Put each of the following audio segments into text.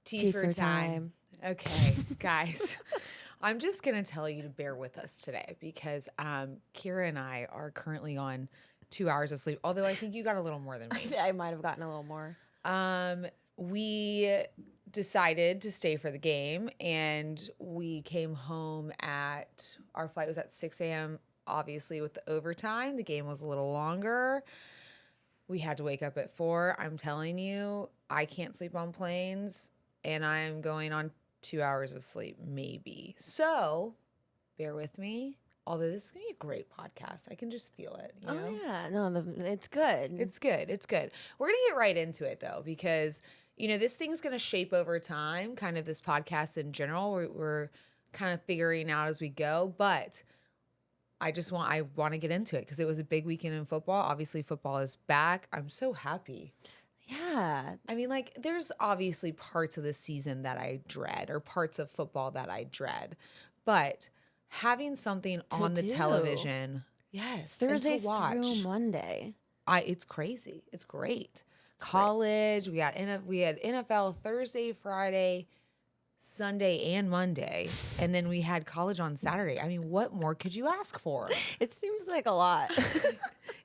T for time. Okay, guys. I'm just going to tell you to bear with us today because Kyra and I are currently on 2 hours of sleep, although I think you got a little more than me. I might have gotten a little more. We decided to stay for the game, and we came home our flight was at 6 a.m., obviously with the overtime. The game was a little longer. We had to wake up at 4. I'm telling you, I can't sleep on planes, and I'm going on 2 hours of sleep, maybe. So, bear with me. Although this is going to be a great podcast. I can just feel it, you know? Oh, yeah. No, it's good. It's good. It's good. We're going to get right into it, though, because, you know, this thing's going to shape over time, kind of this podcast in general. We're kind of figuring out as we go, but I want to get into it because it was a big weekend in football. Obviously, football is back. I'm so happy. Yeah. I mean, like, there's obviously parts of the season that I dread or parts of football that I dread, but having something on the television, yes, Thursday and to watch through Monday. It's crazy. It's great. College, we had NFL Thursday, Friday, Sunday, and Monday, and then we had college on Saturday. I mean, what more could you ask for? It seems like a lot.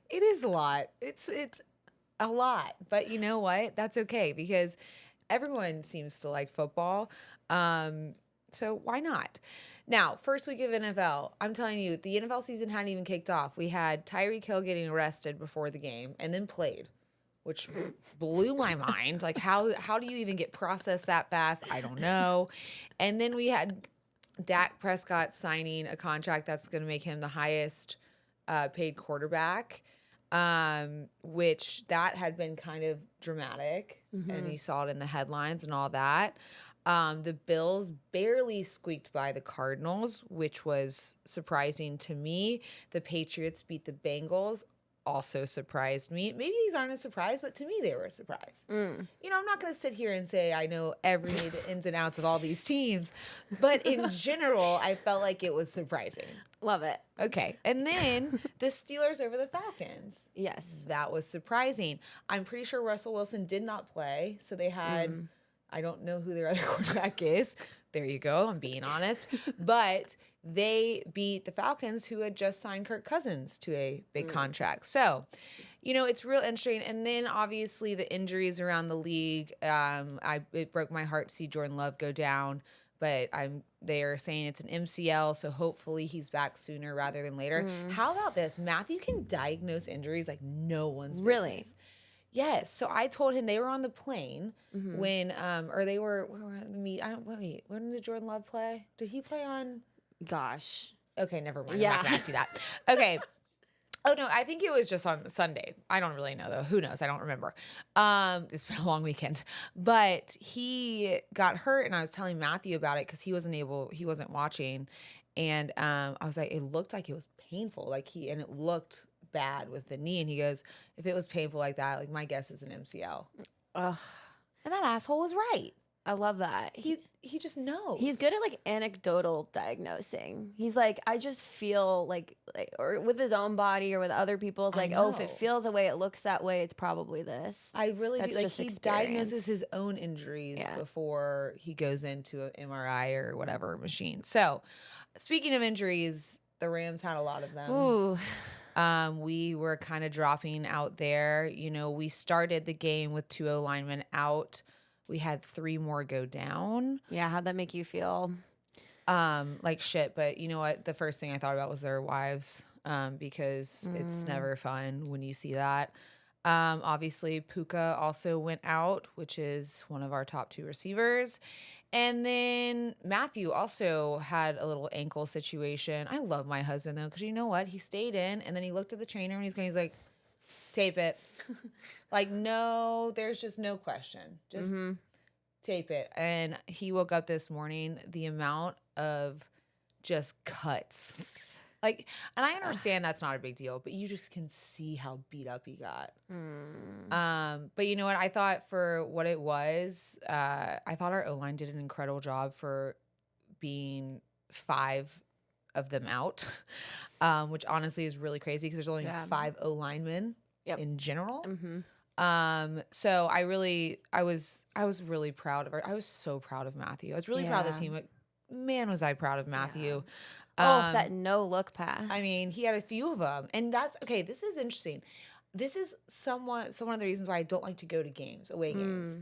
It is a lot. It's a lot, but you know what? That's okay because everyone seems to like football. So why not? Now, first week of NFL, I'm telling you, the NFL season hadn't even kicked off. We had Tyreek Hill getting arrested before the game and then played, which blew my mind. Like, how do you even get processed that fast? I don't know. And then we had Dak Prescott signing a contract that's going to make him the highest paid quarterback, which that had been kind of dramatic. And you saw it in the headlines and all that. The Bills barely squeaked by the Cardinals, which was surprising to me. The Patriots beat the Bengals, also surprised me. Maybe these aren't a surprise, but to me they were a surprise. You know, I'm not going to sit here and say I know the ins and outs of all these teams, but in general, I felt like it was surprising. Love it. Okay. And then the Steelers over the Falcons. Yes. That was surprising. I'm pretty sure Russell Wilson did not play, so they had... I don't know who their other quarterback is. There you go. I'm being honest. But they beat the Falcons, who had just signed Kirk Cousins to a big contract. So, you know, it's real interesting. And then, obviously, the injuries around the league. It broke my heart to see Jordan Love go down. But they are saying it's an MCL, so hopefully he's back sooner rather than later. How about this? Matthew can diagnose injuries like no one's business. Really? Yes. So I told him they were on the plane when, or they were at the meet. When did Jordan Love play? Did he play on? Gosh. Okay, never mind. Yeah. I'm not going to ask you that. Okay. Oh, no, I think it was just on Sunday. I don't really know, though. Who knows? I don't remember. It's been a long weekend. But he got hurt, and I was telling Matthew about it because he wasn't watching. And I was like, it looked like it was painful. And it looked bad with the knee, and he goes, if it was painful like that, like my guess is an MCL. And that asshole was right. I love that. He just knows. He's good at like anecdotal diagnosing. He's like, I just feel like or with his own body or with other people's, like, oh, if it feels the way it looks that way, it's probably this. I really do. Like, he diagnoses his own injuries before he goes into an MRI or whatever machine. So, speaking of injuries, the Rams had a lot of them. Ooh. We were kind of dropping out there. You know, we started the game with 2 O-linemen out. We had 3 more go down. Yeah, how'd that make you feel? Like shit. But you know what? The first thing I thought about was their wives, because it's never fun when you see that. Obviously, Puka also went out, which is one of our top 2 receivers. And then Matthew also had a little ankle situation. I love my husband, though, because you know what? He stayed in, and then he looked at the trainer, and he's like, tape it. Like, no, there's just no question. Just tape it. And he woke up this morning, the amount of just cuts. Like, and I understand that's not a big deal, but you just can see how beat up he got. But you know what? I thought for what it was, I thought our O-line did an incredible job for being 5 of them out, which honestly is really crazy because there's only 5 O-linemen in general. So I was really proud of her. I was so proud of Matthew. I was really proud of the team. Like, man, was I proud of Matthew. That no look pass. I mean, he had a few of them, and that's okay. This is interesting. This is somewhat one of the reasons why I don't like to go to games, away games.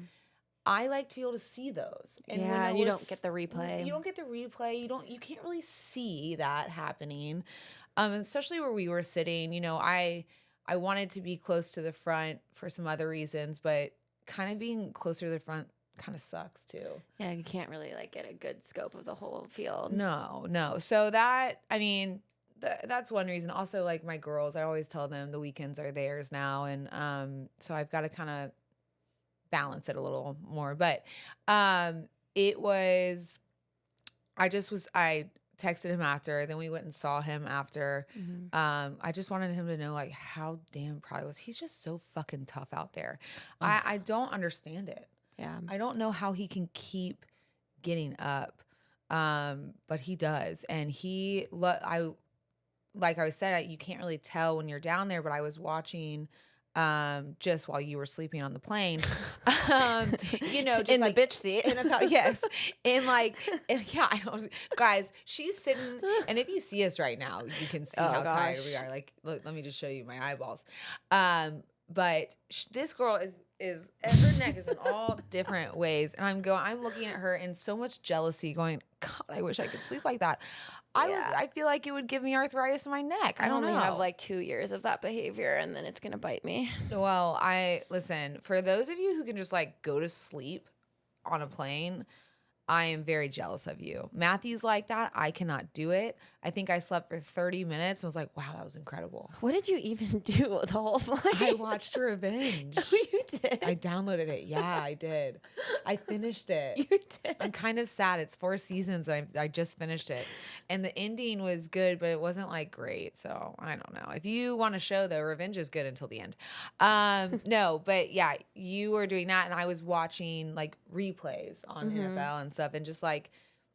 I like to be able to see those. And when you don't get the replay. You don't get the replay. You can't really see that happening. Especially where we were sitting, you know, I wanted to be close to the front for some other reasons, but kind of being closer to the front kind of sucks too. Yeah, you can't really like get a good scope of the whole field. No. So that, I mean, that's one reason. Also, like my girls, I always tell them the weekends are theirs now. And so I've got to kind of balance it a little more. But it was, I texted him after, then we went and saw him after. I just wanted him to know like how damn proud I was. He's just so fucking tough out there. I don't understand it. Yeah. I don't know how he can keep getting up. But he does. And like I said, you can't really tell when you're down there, but I was watching just while you were sleeping on the plane, you know, just in like, the bitch seat. Yes. I don't, guys, she's sitting, and if you see us right now, you can see how tired we are. Like, look, let me just show you my eyeballs. But this girl is her neck is in all different ways. And I'm looking at her in so much jealousy going, God, I wish I could sleep like that. I feel like it would give me arthritis in my neck. I don't know. I have like 2 years of that behavior and then it's going to bite me. Well, listen, for those of you who can just like go to sleep on a plane, I am very jealous of you. Matthew's like that. I cannot do it. I think I slept for 30 minutes and was like, wow, that was incredible. What did you even do the whole flight? I watched Revenge. Oh, you did? I downloaded it. Yeah, I did. I finished it. You did? I'm kind of sad. It's 4 seasons. I just finished it. And the ending was good, but it wasn't like great. So I don't know. If you want a show though, Revenge is good until the end. No, but yeah, you were doing that. And I was watching like replays on NFL and stuff and just like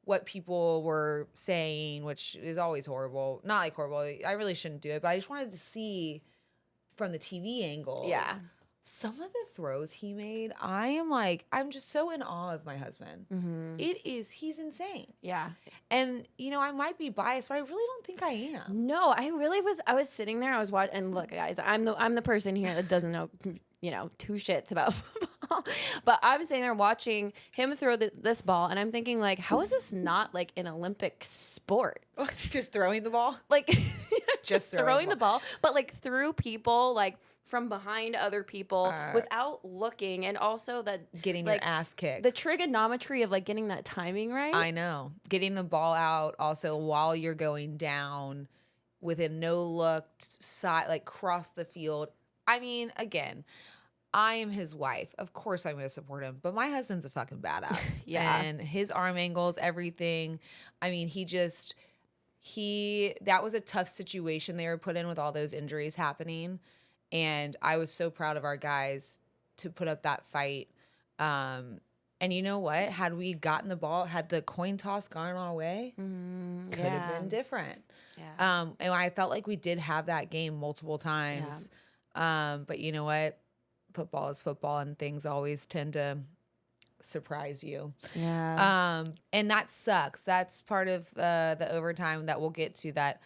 what people were saying, which is always horrible. Not like horrible. I really shouldn't do it, but I just wanted to see from the TV angles. Yeah. Some of the throws he made, I'm just so in awe of my husband. He's insane. Yeah. And, you know, I might be biased, but I really don't think I am. No, I was sitting there, I was watching, and look, guys, I'm the person here that doesn't know, you know, 2 shits about football. But I'm sitting there watching him throw this ball, and I'm thinking, like, how is this not, like, an Olympic sport? Just throwing the ball? Like, just throwing the ball, but, like, through people, like, from behind other people without looking, and also that getting like, your ass kicked. The trigonometry of like getting that timing right. I know. Getting the ball out also while you're going down with a no look side, like cross the field. I mean, again, I am his wife. Of course I'm going to support him, but my husband's a fucking badass. Yeah. And his arm angles, everything. I mean, that was a tough situation they were put in with all those injuries happening. And I was so proud of our guys to put up that fight. And you know what? Had we gotten the ball, had the coin toss gone our way, could have been different. Yeah. And I felt like we did have that game multiple times. Yeah. But you know what? Football is football, and things always tend to surprise you. Yeah. And that sucks. That's part of the overtime that we'll get to that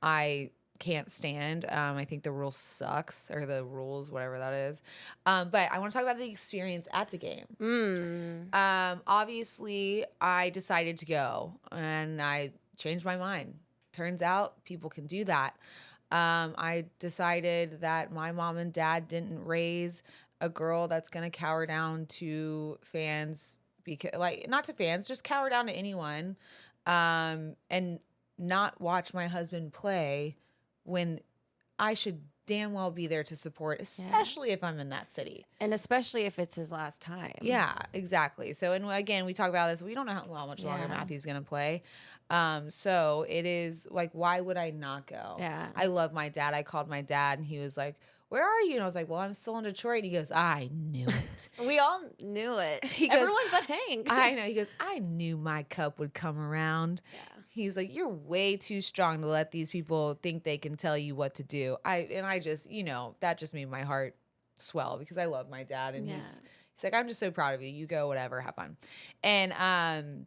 I can't stand. I think the rule sucks, or the rules, whatever that is. But I want to talk about the experience at the game. Obviously, I decided to go, and I changed my mind. Turns out people can do that. I decided that my mom and dad didn't raise a girl that's going to cower down to fans, because, like, not to fans, just cower down to anyone, and not watch my husband play when I should damn well be there to support, especially if I'm in that city. And especially if it's his last time. Yeah, exactly. So, and again, we talk about this. We don't know how much longer Matthew's going to play. So it is like, why would I not go? Yeah. I love my dad. I called my dad and he was like, where are you? And I was like, well, I'm still in Detroit. And he goes, I knew it. We all knew it. Everyone but Hank. I know. He goes, I knew my cup would come around. Yeah. He's like, you're way too strong to let these people think they can tell you what to do. I just, you know, that just made my heart swell because I love my dad, and he's like, I'm just so proud of you. You go, whatever, have fun. And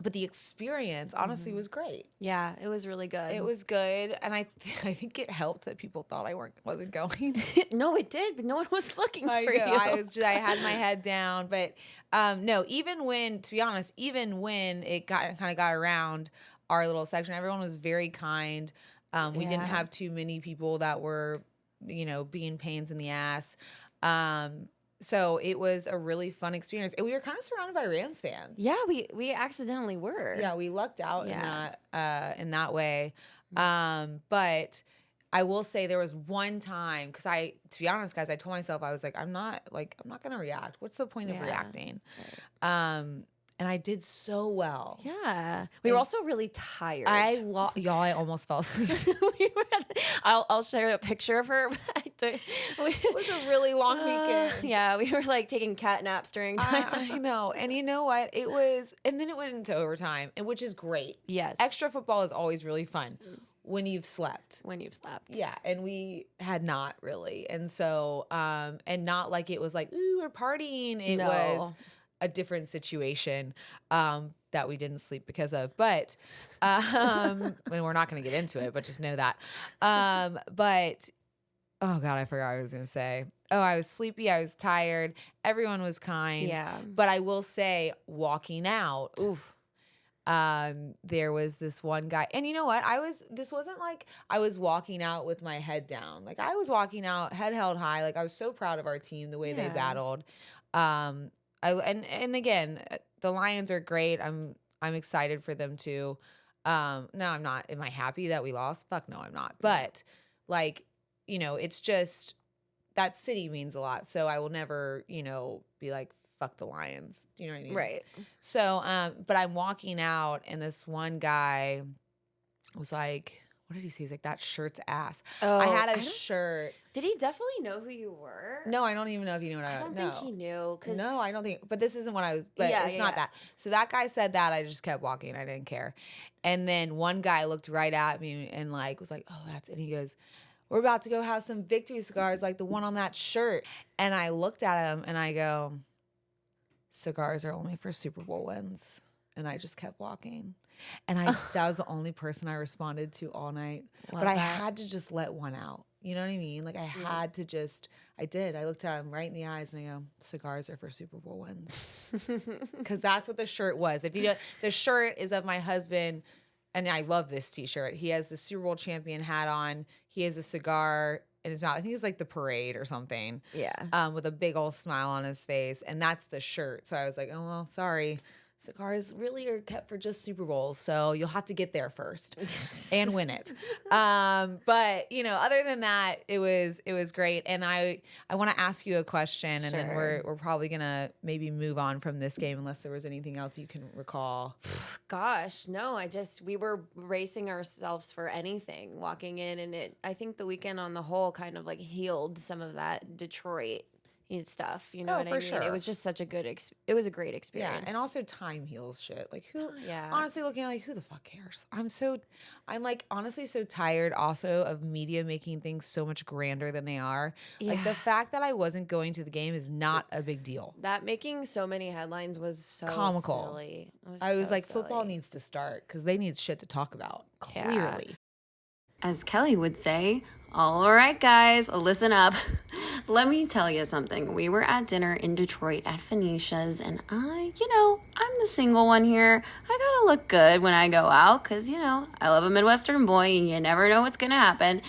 but the experience honestly was great. Yeah, it was really good. It was good, and I think it helped that people thought I wasn't going. No, it did, but no one was looking for you. I had my head down, but no. Even when, to be honest, even when it kind of got around our little section, everyone was very kind. We didn't have too many people that were, being pains in the ass. So it was a really fun experience. And we were kind of surrounded by Rams fans. Yeah, we accidentally were. Yeah, we lucked out in that way. But I will say there was one time, because to be honest, guys, I told myself, I was like, I'm not going to react. What's the point of reacting? Right. And I did so well. Yeah. We were also really tired. Y'all, I almost fell asleep. I'll share a picture of her. It was a really long weekend. Yeah, we were like taking cat naps during time. I know. And you know what? It was, and then it went into overtime, which is great. Yes. Extra football is always really fun when you've slept. Yeah. And we had not really. And so, and not like it was like, ooh, we're partying. It was a different situation that we didn't sleep because of. But and we're not going to get into it, but just know that. But oh God, I forgot what I was going to say. Oh, I was sleepy. I was tired. Everyone was kind. Yeah. But I will say, walking out, there was this one guy. And you know what? This wasn't like I was walking out with my head down. Like I was walking out, head held high. Like I was so proud of our team, the way they battled. And again, the Lions are great. I'm excited for them too. No, I'm not. Am I happy that we lost? Fuck no, I'm not. But like, it's just that city means a lot. So I will never, be like, fuck the Lions. Do you know what I mean? Right. So, but I'm walking out and this one guy was like, what did he say? He's like, that shirt's ass. Oh, I had a shirt. Did he definitely know who you were? No, I don't even know if he knew what I was. I don't think he knew. No, I don't think. But this isn't what I was. But it's not that. So that guy said that. I just kept walking. I didn't care. And then one guy looked right at me and like was like, oh, that's it. And he goes, we're about to go have some victory cigars like the one on that shirt. And I looked at him and I go, cigars are only for Super Bowl wins. And I just kept walking. And that was the only person I responded to all night. But I had to just let one out. You know what I mean? Like I had to just, I did. I looked at him right in the eyes and I go, cigars are for Super Bowl wins. Because that's what the shirt was. If you don't, the shirt is of my husband, and I love this t-shirt. He has the Super Bowl champion hat on. He has a cigar in his mouth. I think it's like the parade or something. Yeah. With a big old smile on his face. And that's the shirt. So I was like, oh, well, sorry. Cigars really are kept for just Super Bowls, so you'll have to get there first and win it. But other than that, it was great. And I want to ask you a question, and then we're probably gonna maybe move on from this game unless there was anything else you can recall. Gosh, no, we were bracing ourselves for anything walking in, and I think the weekend on the whole kind of like healed some of that Detroit stuff, what I mean? Sure. It was just such a it was a great experience. Yeah, and also time heals shit. Like honestly looking at like who the fuck cares? I'm like honestly so tired also of media making things so much grander than they are. Yeah. Like the fact that I wasn't going to the game is not a big deal. That making so many headlines was so comical. Silly. I was like, football needs to start because they need shit to talk about. Clearly. Yeah. As Kelly would say, all right, guys, listen up. Let me tell you something. We were at dinner in Detroit at Phoenicia's, and I'm the single one here. I gotta look good when I go out because, I love a Midwestern boy, and you never know what's gonna happen.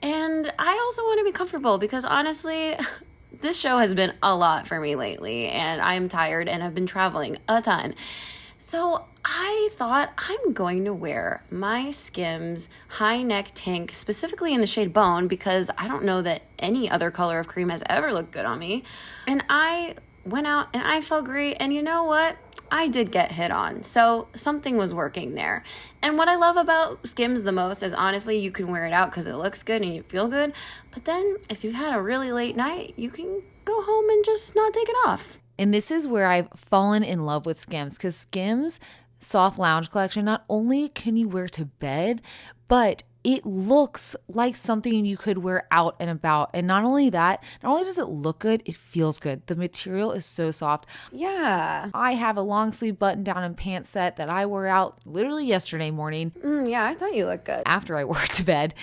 And I also want to be comfortable because, honestly, this show has been a lot for me lately, and I'm tired and I've been traveling a ton. So I thought I'm going to wear my Skims high neck tank, specifically in the shade Bone, because I don't know that any other color of cream has ever looked good on me. And I went out and I felt great. And you know what? I did get hit on. So something was working there. And what I love about Skims the most is honestly, you can wear it out because it looks good and you feel good. But then if you've had a really late night, you can go home and just not take it off. And this is where I've fallen in love with Skims, because Skims Soft Lounge Collection, not only can you wear to bed, but it looks like something you could wear out and about. And not only that, not only does it look good, it feels good. The material is so soft. Yeah. I have a long sleeve button down and pants set that I wore out literally yesterday morning. Yeah, I thought you looked good. After I wore it to bed.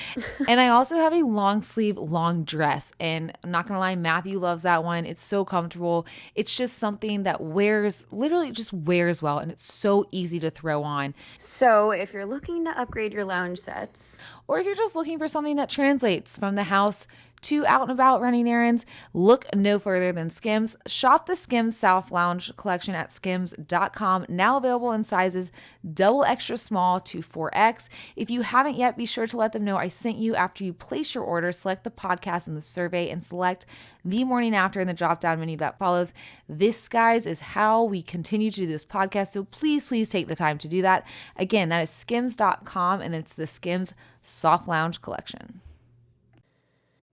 And I also have a long sleeve long dress. And I'm not going to lie, Matthew loves that one. It's so comfortable. It's just something that literally just wears well. And it's so easy to throw on. So if you're looking to upgrade your lounge sets, or if you're just looking for something that translates from the house to out and about running errands, look no further than Skims. Shop the Skims South Lounge collection at skims.com, now available in sizes double extra small to 4X. If you haven't yet, be sure to let them know I sent you. After you place your order, select the podcast in the survey and select the morning after in the drop down menu that follows. This, guys, is how we continue to do this podcast. So please take the time to do that. Again, that is skims.com, and it's the Skims Soft Lounge collection.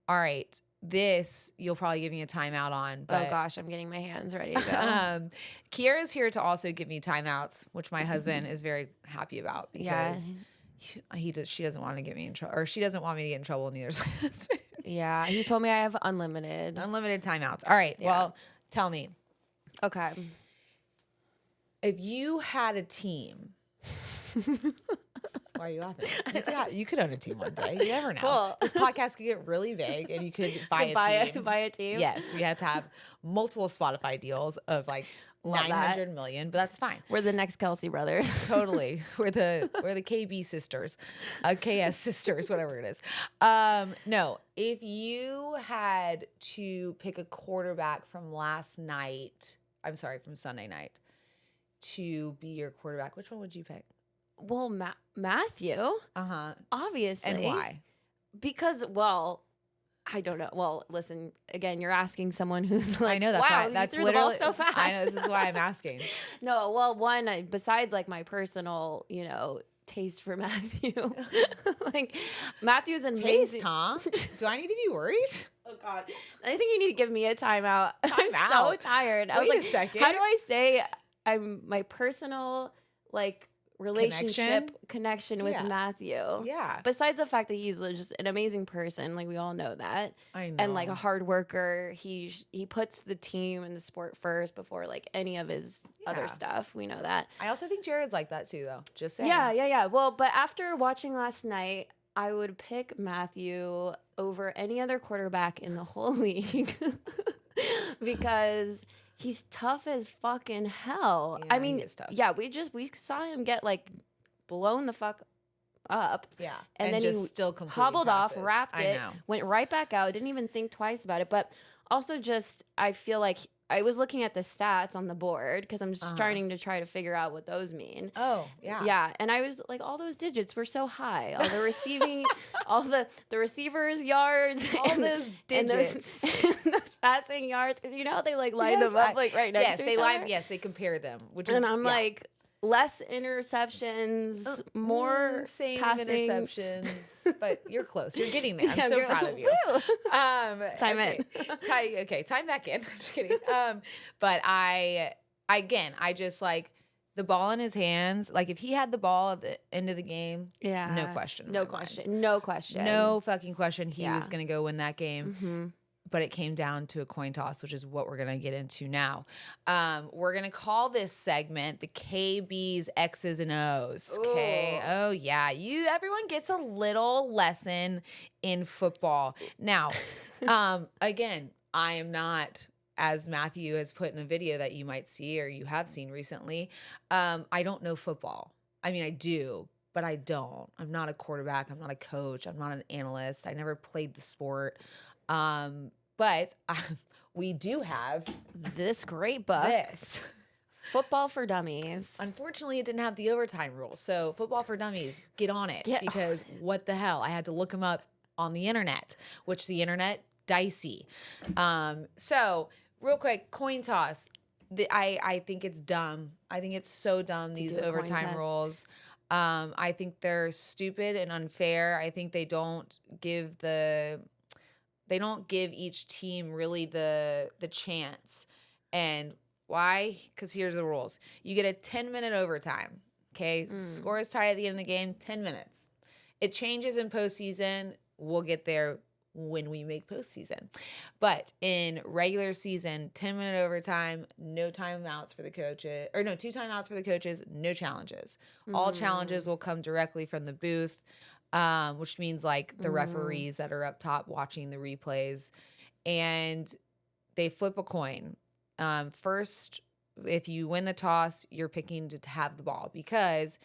All right, this you'll probably give me a timeout on. But, oh gosh, I'm getting my hands ready to go. Kyra is here to also give me timeouts, which my husband is very happy about because she doesn't want to get me in trouble, or she doesn't want me to get in trouble. Neither does my husband. Yeah, he told me I have unlimited timeouts. All right, well, tell me. Okay, if you had a team. Why are you laughing? You could own a team one day. You never know. Cool. This podcast could get really big, and you could buy a team. Yes, we have to have multiple Spotify deals of like 900 million, but that's fine. We're the next Kelsey brothers. Totally, we're the KB sisters, KS sisters, whatever it is. No, if you had to pick a quarterback from from Sunday night, to be your quarterback, which one would you pick? Well, Matthew. Obviously. And why? Because, I don't know. Well, listen, again, you're asking someone who's like, I know that's wow, why. That's you threw literally the ball so fast. I know, this is why I'm asking. No, well, one, besides like my personal, taste for Matthew, like Matthew's an amazing. Taste, huh? Do I need to be worried? Oh God, I think you need to give me a timeout. I'm so tired. I was Wait like, a second. how do I say I'm my personal relationship connection with Matthew? Yeah. Besides the fact that he's just an amazing person, like we all know that. I know. And like a hard worker. He puts the team and the sport first before like any of his other stuff. We know that. I also think Jared's like that too, though. Just saying. Yeah. Well, but after watching last night, I would pick Matthew over any other quarterback in the whole league because he's tough as fucking hell. Yeah, I mean, he is tough. yeah, we saw him get like blown the fuck up. Yeah. And then just he still completely hobbled passes. off, wrapped it, I know. went right back out, didn't even think twice about it. But also just, I feel like I was looking at the stats on the board because I'm just starting to try to figure out what those mean. Oh, yeah. Yeah. And I was like, all those digits were so high. All the receiving, all the receivers' yards. All those digits. And those passing yards. Because how they like line them up like right next to each other? Yes, they compare them. Which is, and I'm like, less interceptions, more same passing. Interceptions, but you're close. You're getting there. I'm so proud of you. Time in. Time back in. I'm just kidding. But I just like the ball in his hands. Like if he had the ball at the end of the game, no question. No question. No fucking question. He was going to go win that game. Mm-hmm. But it came down to a coin toss, which is what we're going to get into now. We're going to call this segment the KB's X's and O's. Okay. Ooh. Oh, yeah. Everyone gets a little lesson in football. Now, again, I am not, as Matthew has put in a video that you might see or you have seen recently, I don't know football. I mean, I do, but I don't. I'm not a quarterback. I'm not a coach. I'm not an analyst. I never played the sport. But we do have this great book. Football for Dummies. Unfortunately, it didn't have the overtime rule. So Football for Dummies, get on it. Because what the hell? I had to look them up on the internet, which the internet, dicey. So real quick, coin toss. I think it's dumb. I think it's so dumb, these overtime rules. I think they're stupid and unfair. I think they don't give each team really the chance. And why? Because here's the rules. You get a 10-minute overtime. Okay? Score is tied at the end of the game, 10 minutes. It changes in postseason. We'll get there when we make postseason. But in regular season, 10-minute overtime, no timeouts for the coaches, or no, 2 timeouts for the coaches, no challenges. All challenges will come directly from the booth, which means like the referees that are up top watching the replays. And they flip a coin. First, if you win the toss, you're picking to have the ball, because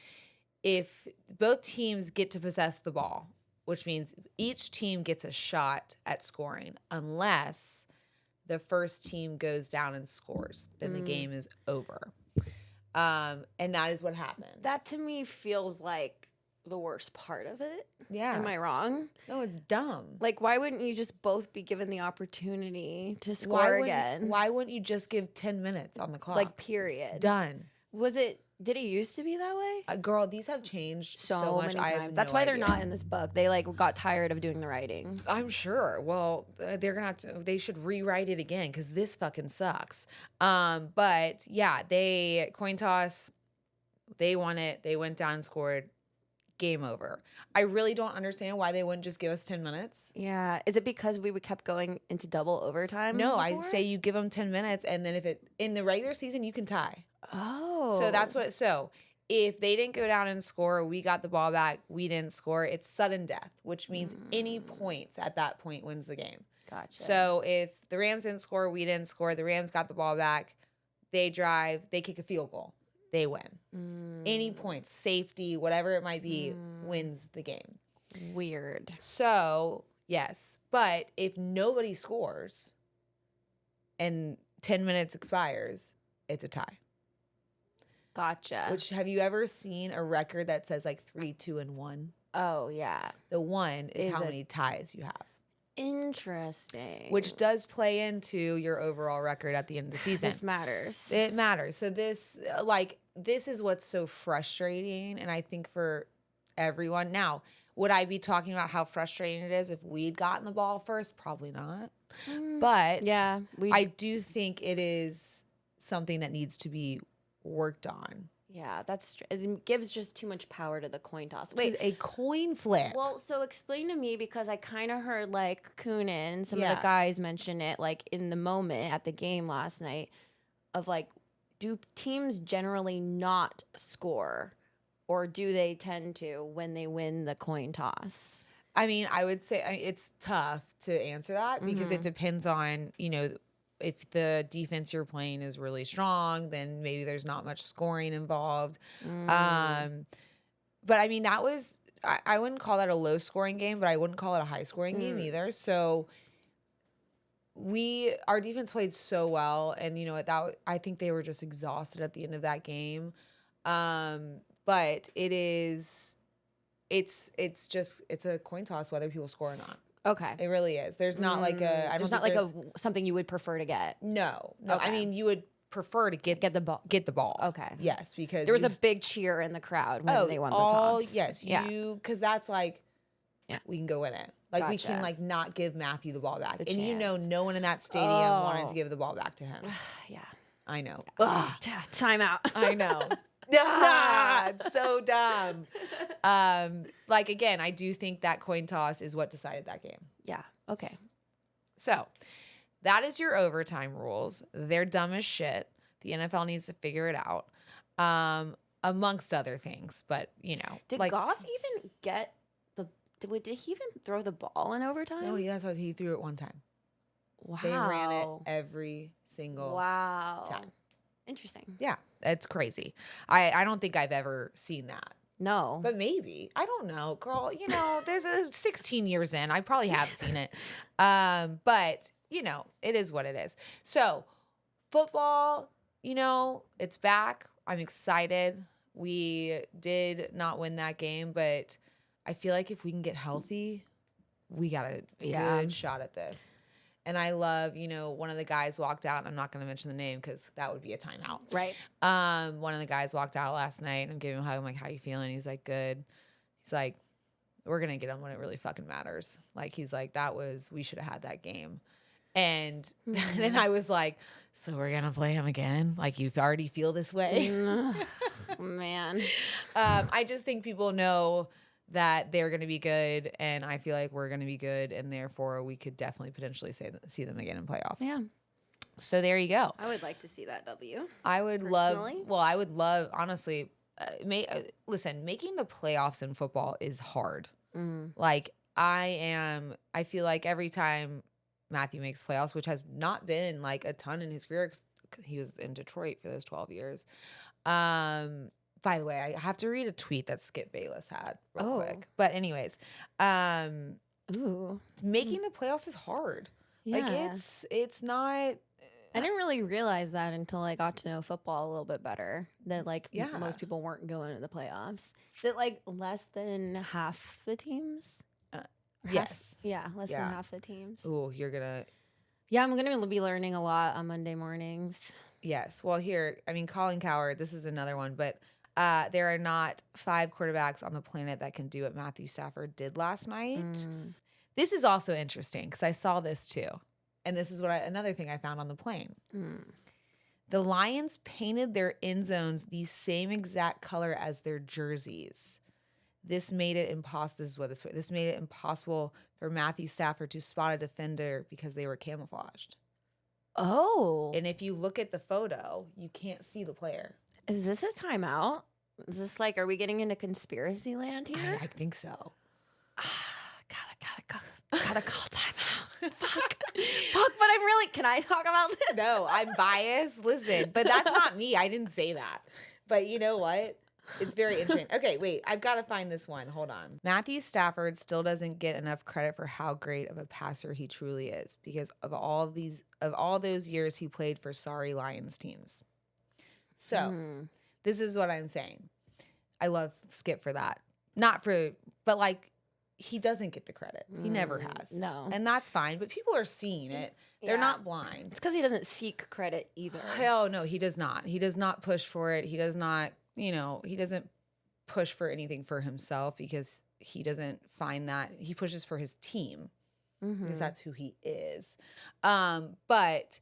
if both teams get to possess the ball, which means each team gets a shot at scoring, unless the first team goes down and scores, then the game is over. And that is what happened. That to me feels like the worst part of it. Yeah. Am I wrong? No, it's dumb. Like, why wouldn't you just both be given the opportunity to score again? Why wouldn't you just give 10 minutes on the clock? Like, period. Done. Did it used to be that way? Girl, these have changed so much. Many times. That's why they're not in this book. They like got tired of doing the writing. I'm sure. Well, they're gonna have to. They should rewrite it again because this fucking sucks. But yeah, they coin toss. They won it. They went down and scored. Game over. I really don't understand why they wouldn't just give us 10 minutes. Yeah. Is it because we kept going into double overtime? No, I say you give them 10 minutes, and then if it in the regular season you can tie. Oh. So that's what. So if they didn't go down and score, we got the ball back, we didn't score, it's sudden death, which means any points at that point wins the game. Gotcha. So if the Rams didn't score, we didn't score, the Rams got the ball back, they drive, they kick a field goal, they win. Any points, safety, whatever it might be, wins the game. Weird. So, yes. But if nobody scores and 10 minutes expires, it's a tie. Gotcha. Which, have you ever seen a record that says like 3, 2, and 1? Oh, yeah. The 1 is how many ties you have. Interesting. Which does play into your overall record at the end of the season. This matters. It matters. So this is what's so frustrating, and I think for everyone. Now, would I be talking about how frustrating it is if we'd gotten the ball first? Probably not. But yeah, I do think it is something that needs to be worked on. Yeah, it gives just too much power to the coin toss. Wait, a coin flip. Well, so explain to me, because I kind of heard like Kunin and some of the guys mention it like in the moment at the game last night of like, do teams generally not score, or do they tend to when they win the coin toss? I mean, I would say it's tough to answer that because it depends on, if the defense you're playing is really strong, then maybe there's not much scoring involved. But I mean, I wouldn't call that a low scoring game, but I wouldn't call it a high scoring game either. So our defense played so well, and I think they were just exhausted at the end of that game. But it's a coin toss whether people score or not. Okay. It really is. There's not like something you would prefer to get. No. Okay. I mean, you would prefer to get the ball. Get the ball. Okay. Yes, because there was a big cheer in the crowd when they won the toss. Yes, because that's like, we can go win it. Like we can like not give Matthew the ball back, and no one in that stadium wanted to give the ball back to him. Yeah. I know. Timeout. I know. It's so dumb. Again, I do think that coin toss is what decided that game. Yeah. Okay. So that is your overtime rules. They're dumb as shit. The NFL needs to figure it out, amongst other things. But did Goff even get did he even throw the ball in overtime? No, that's what he threw it one time. Wow. They ran it every single time. Interesting. Yeah, it's crazy. I don't think I've ever seen that. No. But maybe. I don't know, girl. There's 16 years in. I probably have seen it. But, it is what it is. So, football, it's back. I'm excited. We did not win that game, but I feel like if we can get healthy, we got a good shot at this. And I love, one of the guys walked out, and I'm not going to mention the name because that would be a timeout. Right. One of the guys walked out last night, and I'm giving him a hug. I'm like, how you feeling? He's like, good. He's like, we're going to get him when it really fucking matters. Like, he's like, we should have had that game. And then I was like, so we're going to play him again? Like, you already feel this way? Man. I just think people know that they're going to be good, and I feel like we're going to be good, and therefore we could definitely potentially see them again in playoffs. Yeah. So there you go. I would like to see that W. I would personally. love, honestly, listen, making the playoffs in football is hard. Like, I feel like every time Matthew makes playoffs, which has not been like a ton in his career, 'cause he was in Detroit for those 12 years. By the way, I have to read a tweet that Skip Bayless had real quick. But anyways, making the playoffs is hard. Yeah. Like, it's not. I didn't really realize that until I got to know football a little bit better. That most people weren't going to the playoffs. Is it like less than half the teams? Yes. Less than half the teams. Oh, you're gonna. Yeah, I'm gonna be learning a lot on Monday mornings. Yes. Well, Colin Cowherd, this is another one, but there are not 5 quarterbacks on the planet that can do what Matthew Stafford did last night. This is also interesting because I saw this too. And this is another thing I found on the plane. The Lions painted their end zones the same exact color as their jerseys. This made it impossible. This made it impossible for Matthew Stafford to spot a defender because they were camouflaged. Oh. And if you look at the photo, you can't see the player. Is this a timeout? Is this like, are we getting into conspiracy land here? I think so. Gotta call timeout. Fuck, but I'm really, can I talk about this? No, I'm biased. Listen, but that's not me. I didn't say that. But you know what? It's very interesting. Okay, wait. I've got to find this one. Hold on. Matthew Stafford still doesn't get enough credit for how great of a passer he truly is because of all those years he played for sorry Lions teams. So, this is what I'm saying. I love Skip for that. But like, he doesn't get the credit. He never has. No. And that's fine. But people are seeing it. They're not blind. It's because he doesn't seek credit either. Hell no, he does not. He does not push for it. He does not, he doesn't push for anything for himself because he doesn't find that. He pushes for his team because that's who he is. But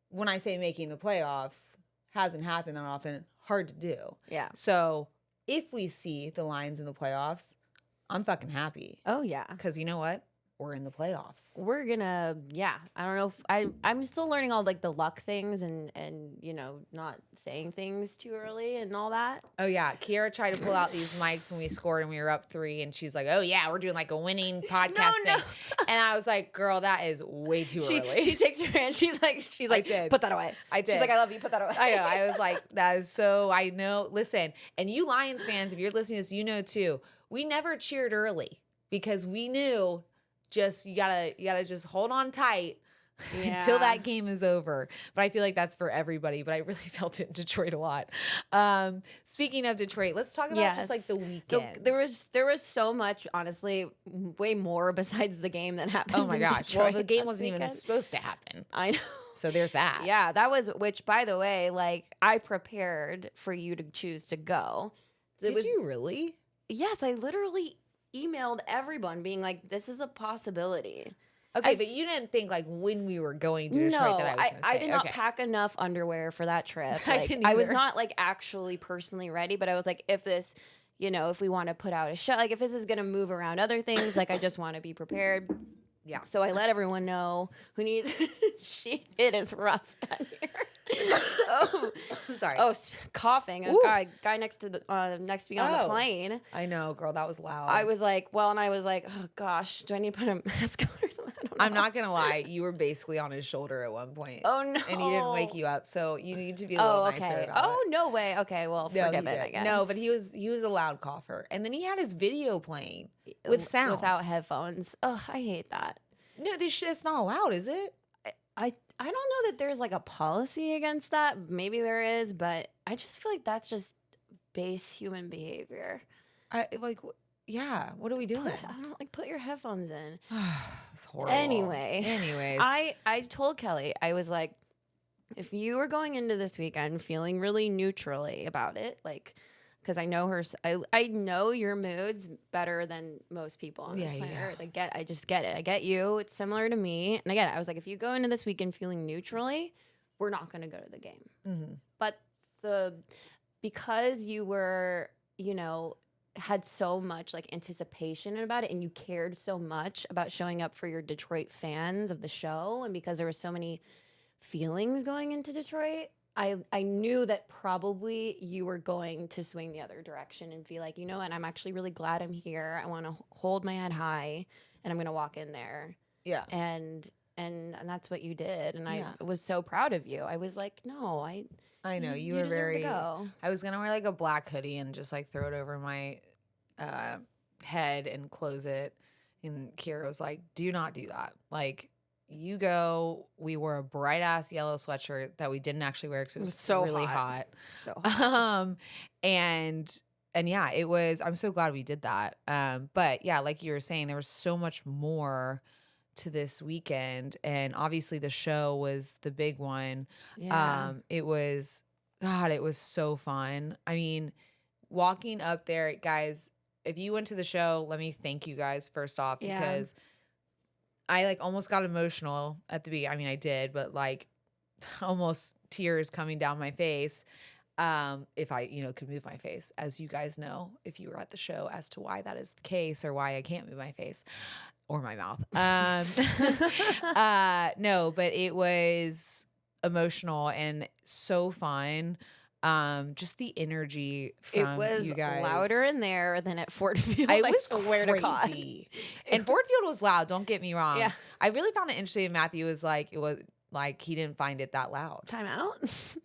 when I say making the playoffs, hasn't happened that often. Hard to do. Yeah. So if we see the Lions in the playoffs, I'm fucking happy. Oh, yeah. Because you know what? We're in the playoffs. We're gonna, I don't know if I'm still learning all like the luck things and not saying things too early and all that. Oh yeah, Kyra tried to pull out these mics when we scored and we were up 3, and she's like, "Oh yeah, we're doing like a winning podcast thing," and I was like, "Girl, that is way too early." She takes her hand. She's like, put that away. I did. She's like, I love you. Put that away. I know. I was like, that is so. I know. Listen, and you Lions fans, if you're listening to this, you know too. We never cheered early because we knew. Just you gotta just hold on tight until that game is over. But I feel like that's for everybody. But I really felt it in Detroit a lot. Speaking of Detroit, let's talk about just like the weekend. There was so much, honestly, way more besides the game that happened. Oh my gosh! Well, the game wasn't even supposed to happen. I know. So there's that. Yeah, that was. Which, by the way, like I prepared for you to choose to go. Did you really? Yes, I literally emailed everyone being like, this is a possibility. Okay, but you didn't think like when we were going to Detroit that I was going to say. I did not pack enough underwear for that trip. Like, I was not like actually personally ready, but I was like, if this, if we want to put out a show, like if this is going to move around other things, like I just want to be prepared. Yeah. So I let everyone know who needs, it is rough out here. Oh, sorry. Oh, coughing. A guy next to me on the plane. I know, girl. That was loud. I was like, oh gosh, do I need to put a mask on or something? I'm not gonna lie. You were basically on his shoulder at one point. Oh no! And he didn't wake you up, so you need to be a little nicer about it. No way. Okay, well, forgive it. I guess. No, but he was a loud cougher, and then he had his video playing with sound without headphones. Oh, I hate that. No, it's not allowed, is it? I don't know that there's like a policy against that. Maybe there is, but I just feel like that's just base human behavior. What are we doing? Put your headphones in. It's horrible. Anyways, I told Kelly, I was like, if you were going into this weekend feeling really neutrally about it, like, because I know her, I know your moods better than most people on this planet Earth. I just get it. I get you. It's similar to me, and I get it. I was like, if you go into this weekend feeling neutrally, we're not going to go to the game. Mm-hmm. But because you were, had so much like anticipation about it, and you cared so much about showing up for your Detroit fans of the show, and because there were so many feelings going into Detroit, I knew that probably you were going to swing the other direction and be like, you know, and I'm actually really glad I'm here. I want to hold my head high, and I'm going to walk in there. Yeah. And that's what you did, and I was so proud of you. I was like, no, I know you were very. I was gonna wear like a black hoodie and just like throw it over my head and close it. And Kyra was like, "Do not do that. Like, you go." We wore a bright ass yellow sweatshirt that we didn't actually wear because it was so really hot. So hot. And yeah, it was. I'm so glad we did that. But yeah, like you were saying, there was so much more to this weekend, and obviously the show was the big one. It was so fun. I mean, walking up there, guys, if you went to the show, let me thank you guys first off, because I like almost got emotional at the beginning. I mean, I did, but like almost tears coming down my face. If I, could move my face, as you guys know, if you were at the show, as to why that is the case or why I can't move my face or my mouth. No, but it was emotional and so fun. Just the energy from you guys. It was louder in there than at Ford Field. It was crazy. And Ford Field was loud. Don't get me wrong. Yeah. I really found it interesting. Matthew was like, it was like he didn't find it that loud. Timeout.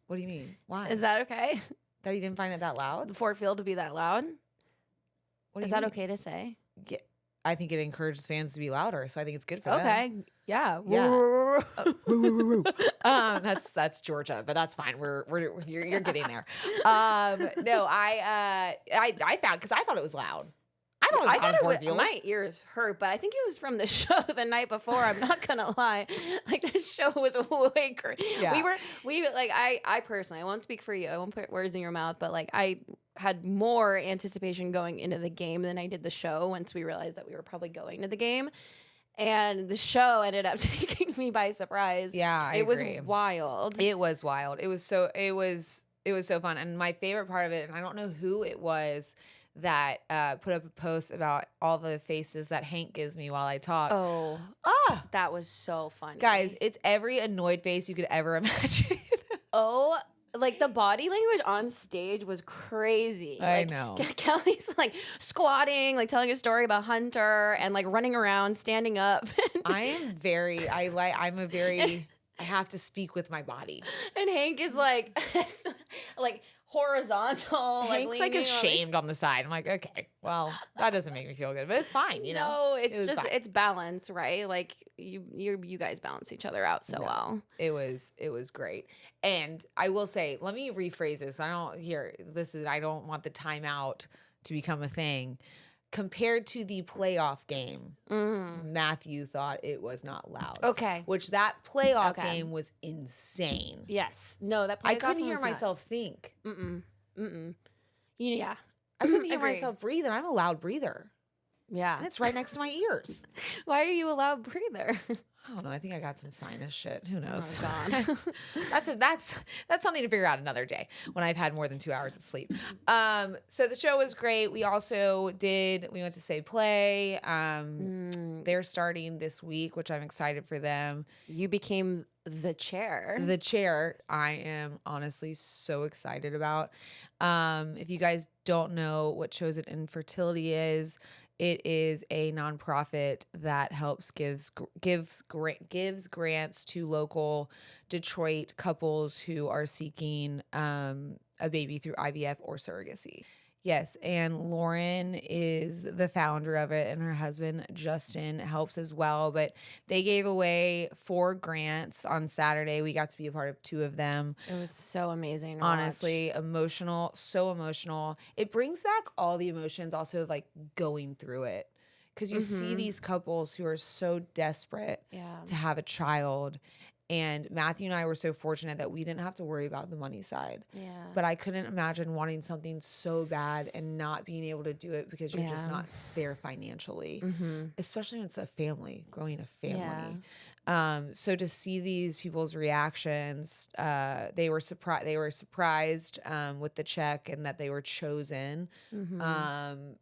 What do you mean? Why? Is that okay? That he didn't find it that loud? The Ford Field to be that loud? Is that mean? okay to say? Yeah. I think it encourages fans to be louder, so I think it's good for them. Okay. Yeah. That's Georgia, but that's fine. You're getting there. No, I found, because I thought it was loud. I thought it was my ears hurt, but I think it was from the show the night before. I'm not gonna lie. Like, this show was way crazy. Yeah. I personally, I won't speak for you. I won't put words in your mouth, but like, I had more anticipation going into the game than I did the show once we realized that we were probably going to the game. And the show ended up taking me by surprise. Yeah, it was wild. It was wild. It was so fun. And my favorite part of it, and I don't know who it was that put up a post about all the faces that Hank gives me while I talk. Oh, that was so funny. Guys, it's every annoyed face you could ever imagine. Oh, like the body language on stage was crazy. I like, know. Kelly's like squatting, like telling a story about Hunter, and like running around, standing up. I have to speak with my body. And Hank is like, like horizontal. Hank's like ashamed on the side. I'm like, okay, well, that doesn't make me feel good, but it's fine, you know. No, it's balance, right? Like you guys balance each other out so well. It was great. And I will say, let me rephrase this. I don't want the timeout to become a thing. Compared to the playoff game, Matthew thought it was not loud. Okay. Which that playoff game was insane. Yes. No, that playoff I couldn't hear myself think. Yeah. I couldn't hear myself breathe, and I'm a loud breather. Yeah. And it's right next to my ears. Why are you a loud breather? I don't know. I think I got some sinus shit. Who knows? Oh, God. That's something to figure out another day when I've had more than 2 hours of sleep. So the show was great. We also we went to Say Play. They're starting this week, which I'm excited for them. You became the chair. The chair, I am honestly so excited about. If you guys don't know what Chosen Infertility is, it is a nonprofit that helps gives grants to local Detroit couples who are seeking a baby through IVF or surrogacy. Yes, and Lauren is the founder of it, and her husband, Justin, helps as well. But they gave away 4 grants on Saturday. We got to be a part of 2 of them. It was so amazing. Honestly, emotional, so emotional. It brings back all the emotions also of like going through it. Because you see these couples who are so desperate to have a child. And Matthew and I were so fortunate that we didn't have to worry about the money side. Yeah. But I couldn't imagine wanting something so bad and not being able to do it because you're just not there financially, especially when it's a family, growing a family. So to see these people's reactions, they were surprised. They were surprised with the check and that they were chosen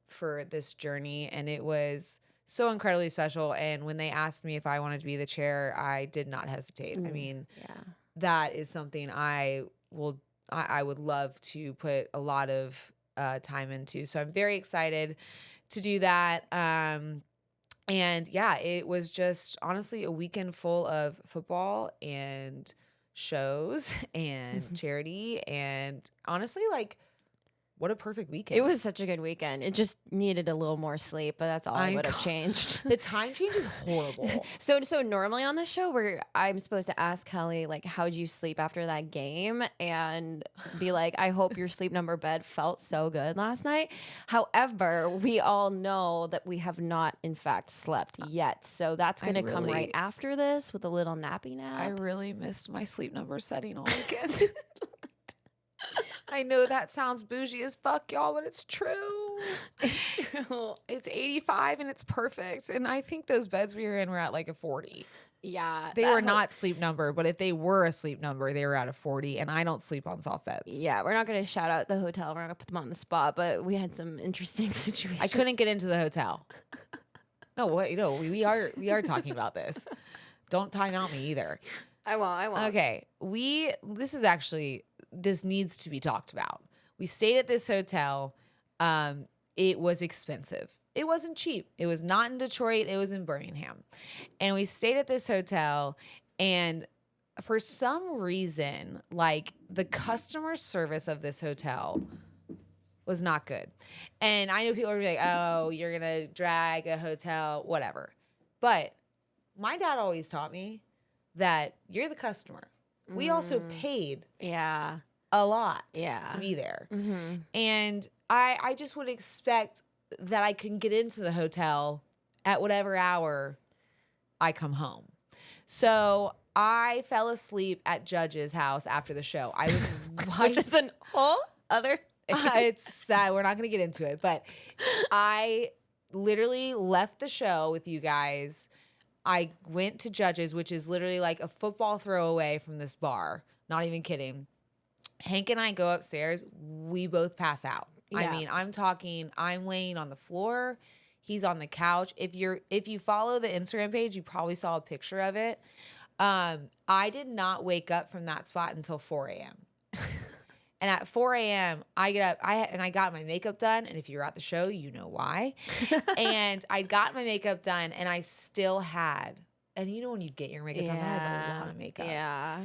for this journey, and it was so incredibly special. And when they asked me if I wanted to be the chair, I did not hesitate. I mean, that is something I would love to put a lot of time into. So I'm very excited to do that. And yeah, it was just honestly a weekend full of football and shows and charity. And honestly, like, what a perfect weekend. It was such a good weekend. It just needed a little more sleep, but that's all I would have changed. The time change is horrible. So normally on the show where I'm supposed to ask Kelly, like, how'd you sleep after that game? And be like, I hope your sleep number bed felt so good last night. However, we all know that we have not, in fact, slept yet. So that's going to come right after this with a little nappy nap. I really missed my sleep number setting all weekend. I know that sounds bougie as fuck, y'all, but it's true. It's true. It's 85 and it's perfect. And I think those beds we were in were at like a 40. Yeah. They were not sleep number, but if they were a sleep number, they were at a 40. And I don't sleep on soft beds. Yeah, we're not going to shout out the hotel. We're not going to put them on the spot, but we had some interesting situations. I couldn't get into the hotel. No, what? You know, we are talking about this. Don't time out me either. I won't. Okay. This needs to be talked about. We stayed at this hotel. It was expensive. It wasn't cheap. It was not in Detroit. It was in Birmingham. And we stayed at this hotel, and for some reason, like, the customer service of this hotel was not good. And I know people are like, oh, you're going to drag a hotel, whatever. But my dad always taught me that you're the customer. We also paid a lot to be there. Mm-hmm. And I just would expect that I can get into the hotel at whatever hour I come home. So I fell asleep at Judge's house after the show. I was which is an whole other it's that we're not going to get into it, but I literally left the show with you guys. I went to Judge's, which is literally like a football throw away from this bar. Not even kidding. Hank and I go upstairs. We both pass out. Yeah. I mean, I'm laying on the floor. He's on the couch. If you follow the Instagram page, you probably saw a picture of it. I did not wake up from that spot until 4 a.m. And at 4 a.m., I get up, I got my makeup done. And if you're at the show, you know why. And I got my makeup done, and I still had, and you know when you get your makeup done, that is a lot of makeup. Yeah.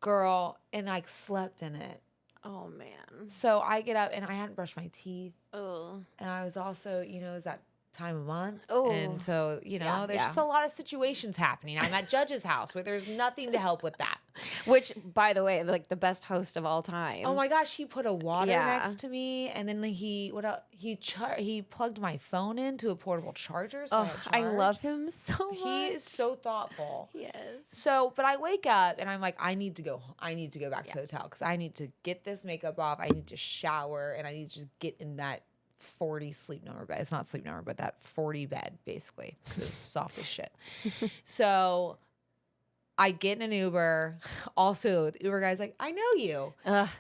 Girl, and I slept in it. Oh, man. So I get up, and I hadn't brushed my teeth. Oh. And I was also, it was that time of month. Oh. And so, there's just a lot of situations happening. I'm at Judge's house where there's nothing to help with that. Which, by the way, like the best host of all time. Oh my gosh, he put a water next to me, and then he plugged my phone into a portable charger. So I love him so much. He is so thoughtful. He is. So, but I wake up and I'm like, I need to go back to the hotel because I need to get this makeup off. I need to shower, and I need to just get in that 40 sleep number bed. It's not sleep number, but that 40 bed basically, because it was soft as shit. So I get in an Uber. Also, the Uber guy's like, I know you.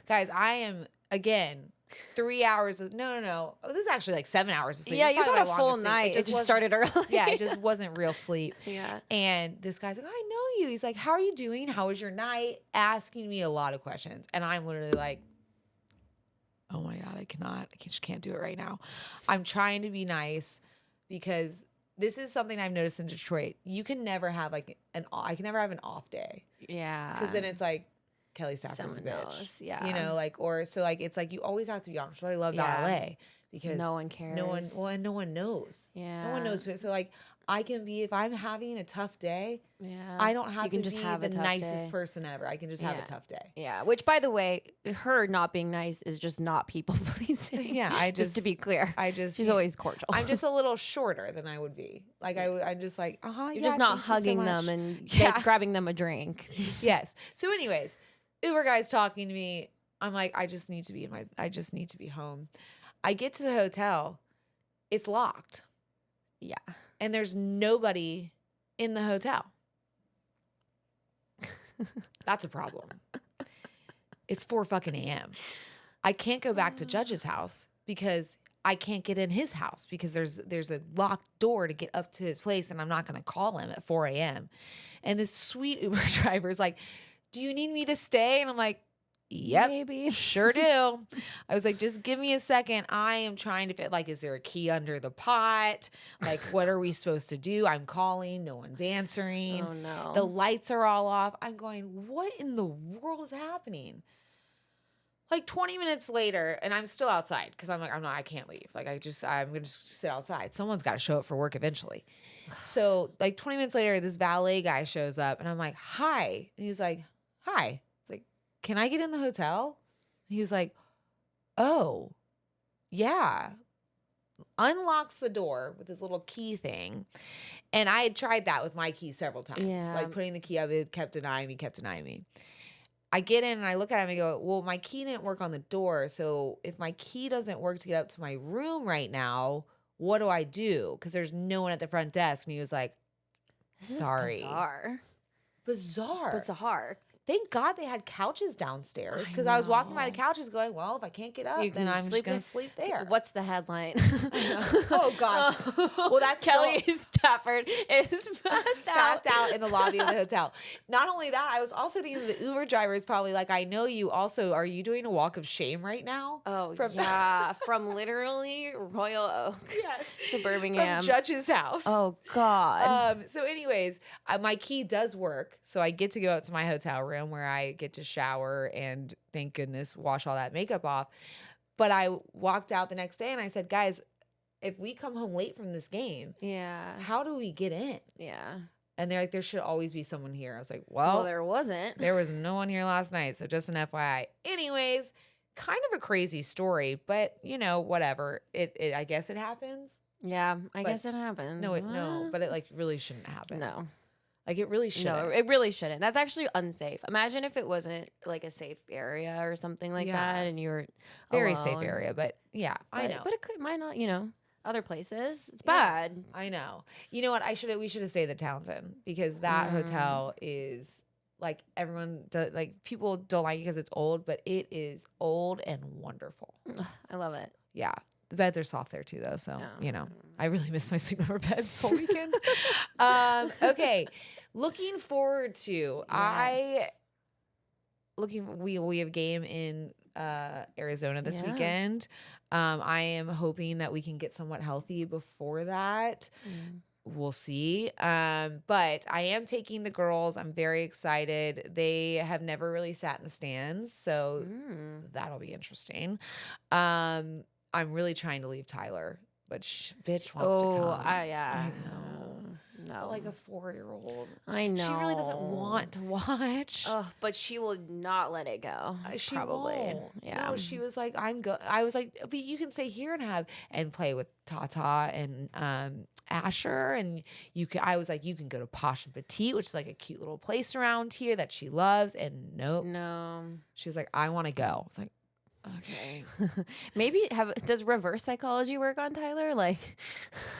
Guys, I am, again, 3 hours. No. Oh, this is actually like 7 hours of sleep. Yeah, you got a full night. It just started early. Yeah, it just wasn't real sleep. Yeah. And this guy's like, I know you. He's like, how are you doing? How was your night? Asking me a lot of questions. And I'm literally like, oh my God, I just can't do it right now. I'm trying to be nice because this is something I've noticed in Detroit. You can never have I can never have an off day. Yeah. Because then it's like, Kelly Stafford's a bitch. Else, yeah. It's like you always have to be honest. What I love about LA because no one cares. No one knows. Yeah. No one knows who. So like I can be, if I'm having a tough day, I don't have to just have the nicest person ever. I can just have a tough day. Yeah. Which, by the way, her not being nice is just not people pleasing. Yeah. just to be clear, she's always cordial. I'm just a little shorter than I would be. Like I'm just like, You're just not hugging them and grabbing them a drink. Yes. So, anyways, Uber guy's talking to me. I'm like, I just need to be home. I get to the hotel. It's locked. Yeah. And there's nobody in the hotel. That's a problem. It's 4 fucking a.m. I can't go back to Judge's house because I can't get in his house because there's a locked door to get up to his place, and I'm not going to call him at 4 a.m. And this sweet Uber driver is like, do you need me to stay? And I'm like, yep, Maybe. sure do. I was like, just give me a second. I am trying to fit, like, is there a key under the pot? Like, what are we supposed to do? I'm calling. No one's answering. Oh, no. The lights are all off. I'm going, what in the world is happening? Like 20 minutes later, and I'm still outside because I'm like, I can't leave. Like, I'm going to sit outside. Someone's got to show up for work eventually. So like 20 minutes later, this valet guy shows up and I'm like, hi. And he's like, hi. It's like, can I get in the hotel? And he was like, oh, yeah. Unlocks the door with his little key thing. And I had tried that with my key several times. Yeah. Like putting the key up, it kept denying me. I get in and I look at him and I go, well, my key didn't work on the door. So if my key doesn't work to get up to my room right now, what do I do? Because there's no one at the front desk. And he was like, This sorry. is Bizarre. bizarre. Thank God they had couches downstairs I because I was walking by know. the couches going, well, if I can't get up, You then can I'm just sleep going in- to sleep there. What's the headline? Oh, God. Well, that's Kelly Stafford is passed out in the lobby of the hotel. Not only that, I was also thinking the Uber driver is probably like, I know you also, are you doing a walk of shame right now? Oh, From- yeah. From literally Royal Oak Yes. to Birmingham. From Judge's house. Oh, God. So anyways, my key does work. So I get to go up to my hotel room where I get to shower and thank goodness wash all that makeup off. But I walked out the next day and I said, guys, if we come home late from this game, Yeah. how do we get in? Yeah. And they're like, there should always be someone here. I was like, Well, well, there wasn't. there was no one here last night. So just an FYI. Anyways, kind of a crazy story, but you know, whatever. It I guess it happens. Yeah, I But- guess it happened. No, but it like really shouldn't happen. No. Like it really shouldn't. No, it really shouldn't. That's actually unsafe. Imagine if it wasn't like a safe area or something like Yeah. that and you were Very safe alone. area, but yeah, I know. But it could might not, other places. It's Yeah. bad. I know. You know what? We should have stayed at Townsend because that hotel is like people don't like it because it's old, but it is old and wonderful. I love it. Yeah. The beds are soft there too, though. So, Yeah. I really miss my sleepover beds all weekend. Okay. Looking forward to, we have game in Arizona this Yeah. weekend. I am hoping that we can get somewhat healthy before that. We'll see. But I am taking the girls. I'm very excited. They have never really sat in the stands, so that'll be interesting. I'm really trying to leave Tyler, but bitch wants to come. Yeah. I know. No. But like a 4-year-old. I know. She really doesn't want to watch. Oh, but she will not let it go. She probably. won't. Yeah. No, she was like, I'm good. I was like, but you can stay here and play with Tata and Asher, and I was like, you can go to Posh and Petite, which is like a cute little place around here that she loves. And nope. No. She was like, I want to go. I was like, okay. Maybe does reverse psychology work on Tyler? Like,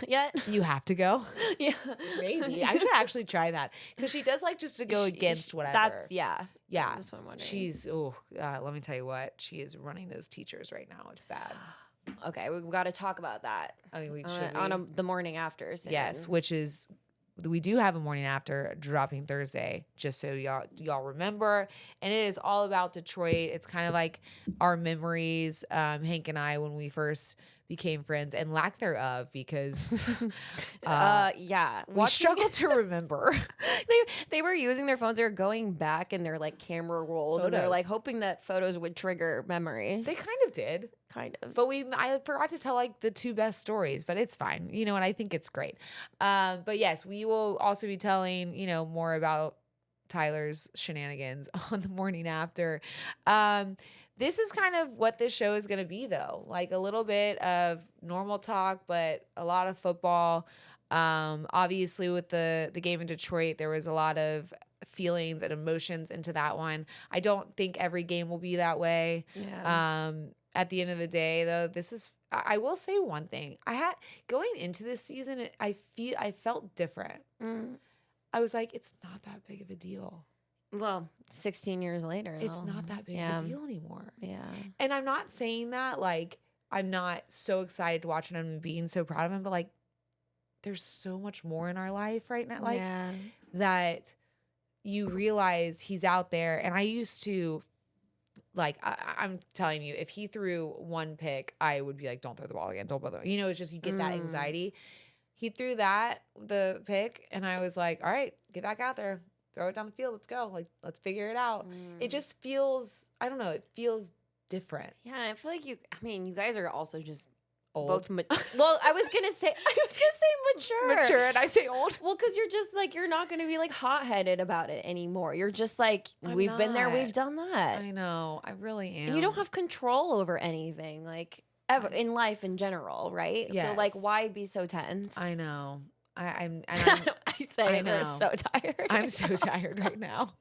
yet? You have to go. Yeah. Maybe I should actually try that because she does like just to go against whatever. Yeah. Yeah. That's what I'm wondering. She's let me tell you what, she is running those teachers right now. It's bad. Okay, we've got to talk about that. I mean, The morning after. Soon. Yes, which is we do have a morning after dropping Thursday, just so y'all remember. And it is all about Detroit. It's kind of like our memories, Hank and I, when we first became friends, and lack thereof, because yeah, we struggle to remember. they were using their phones. They were going back in their like camera rolls, and they're Photos. like hoping that photos would trigger memories. They kind of did. Kind of. But I forgot to tell like the 2 best stories, but it's fine. You know, and I think it's great. But yes, we will also be telling, more about Tyler's shenanigans on the morning after. This is kind of what this show is going to be, though. Like a little bit of normal talk, but a lot of football. Obviously, with the game in Detroit, there was a lot of feelings and emotions into that one. I don't think every game will be that way. Yeah. At the end of the day, though, I will say one thing. Going into this season, I felt different. I was like, it's not that big of a deal. Well, 16 years later. It's though. not that big Yeah. of a deal anymore. Yeah. And I'm not saying that like I'm not so excited to watch him and being so proud of him, but like there's so much more in our life right now, like yeah. that you realize he's out there. And I used to like I'm telling you, if he threw one pick, I would be like, don't throw the ball again, don't bother. You know, it's just you get that anxiety. He threw the pick, and I was like, all right, get back out there. Throw it down the field. Let's go. Like, let's figure it out. It just feels, I don't know, it feels different. Yeah, I feel like you guys are also just Old. both well, I was gonna say mature. Mature, and I say old. Well, because you're just like, you're not gonna be like hot-headed about it anymore. You're just like, we've been there, we've done that. I know. I really am. And you don't have control over anything, like ever in life in general, right? Yes. So like, why be so tense? I know. I'm I say I know. we're so tired. I'm so tired right now.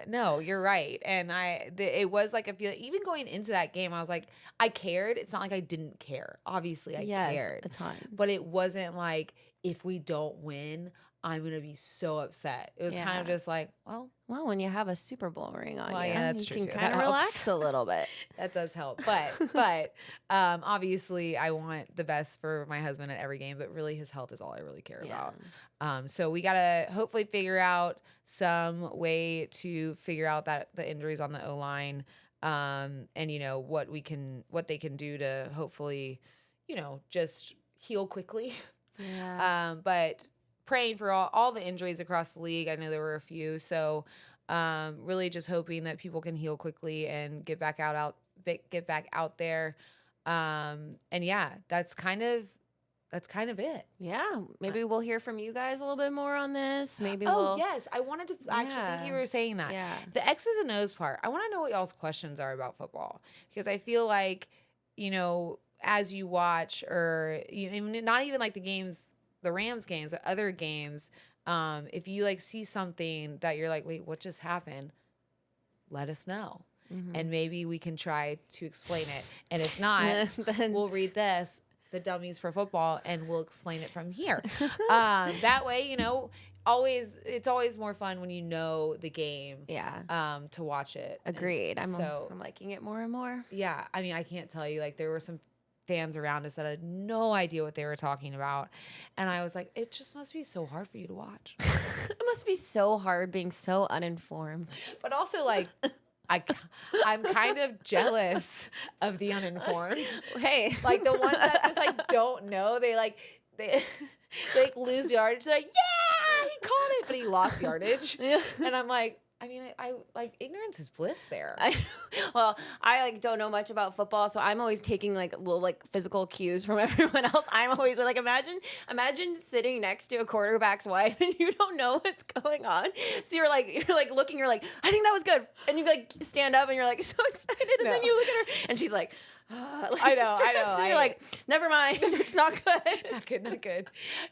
No, you're right. And it was like a feeling, even going into that game, I was like, I cared. It's not like I didn't care. Obviously I cared a ton. but it wasn't like, if we don't win, I'm going to be so upset. It was kind of just like, well, when you have a Super Bowl ring on you, yeah, that's you true can too. kind of That helps. relax a little bit. That does help. But obviously I want the best for my husband at every game, but really his health is all I really care about. So we got to hopefully figure out some way to figure out that the injuries on the O-line, and you know, what they can do to hopefully, you know, just heal quickly. Yeah. But praying for all the injuries across the league. I know there were a few. So really just hoping that people can heal quickly and get back out there. And yeah, that's kind of it. Yeah, maybe we'll hear from you guys a little bit more on this. Maybe Yes, I wanted to actually think you were saying that. Yeah. The X's and O's part. I want to know what y'all's questions are about football, because I feel like, you know, as you watch, or not even like the Rams games, but other games, if you like see something that you're like, wait, what just happened? Let us know. And maybe we can try to explain it. And if not, then we'll read the dummies for football, and we'll explain it from here. That way, you know, it's always more fun when you know the game. Yeah. To watch it. Agreed. I'm liking it more and more. Yeah. I mean, I can't tell you, like, there were some fans around us that had no idea what they were talking about. And I was like, it just must be so hard for you to watch. It must be so hard being so uninformed. But also, like, I'm kind of jealous of the uninformed. Hey. Like, the ones that just, like, don't know. They like lose yardage. They're like, yeah, he caught it, but he lost yardage. Yeah. And I'm like, I mean, I like, ignorance is bliss there. I like don't know much about football, so I'm always taking like little like physical cues from everyone else. I'm always like, imagine sitting next to a quarterback's wife and you don't know what's going on. So you're like looking, you're like, I think that was good, and you like stand up and you're like so excited, and then you look at her and she's like, like I know. And you're like, never mind, it's not good. Not good.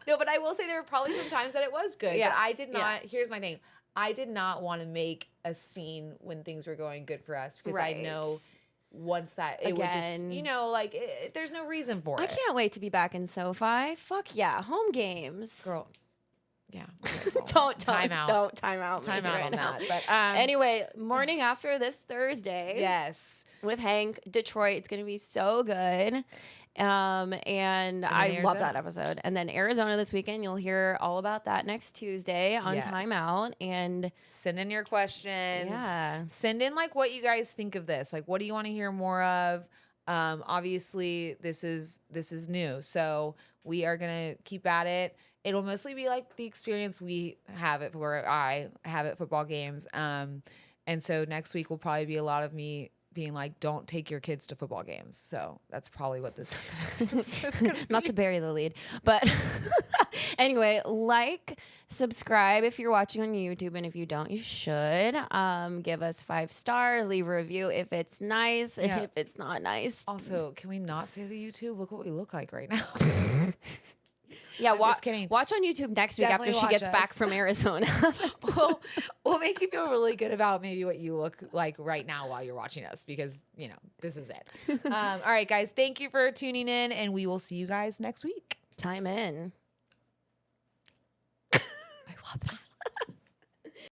No, but I will say there were probably some times that it was good. Yeah. But I did not. Here's my thing. I did not want to make a scene when things were going good for us, because I know once that it would just, you know, like there's no reason for it. I can't wait to be back in SoFi. Fuck yeah, home games, girl. Yeah. Don't time out right on now. that. But anyway, morning after this Thursday. Yes. With Hank, Detroit. It's going to be so good. And I love that episode. And then Arizona this weekend. You'll hear all about that next Tuesday on Timeout. And send in your questions. Yeah. Send in like what you guys think of this. Like, what do you want to hear more of? Obviously this is new, so we are going to keep at it. It'll mostly be like the experience we have it where I have at football games. And so next week will probably be a lot of me being like, don't take your kids to football games. So that's probably what this episode's gonna be. Not to bury the lead, but anyway, like, subscribe if you're watching on YouTube, and if you don't, you should. Give us 5 stars, leave a review if it's nice, and if it's not nice. Also, can we not say the YouTube? Look what we look like right now. Yeah, just kidding. Watch on YouTube next week Definitely after she gets back from Arizona. We'll make you feel really good about maybe what you look like right now while you're watching us, because, you know, this is it. All right, guys, thank you for tuning in, and we will see you guys next week. Time in. I love that.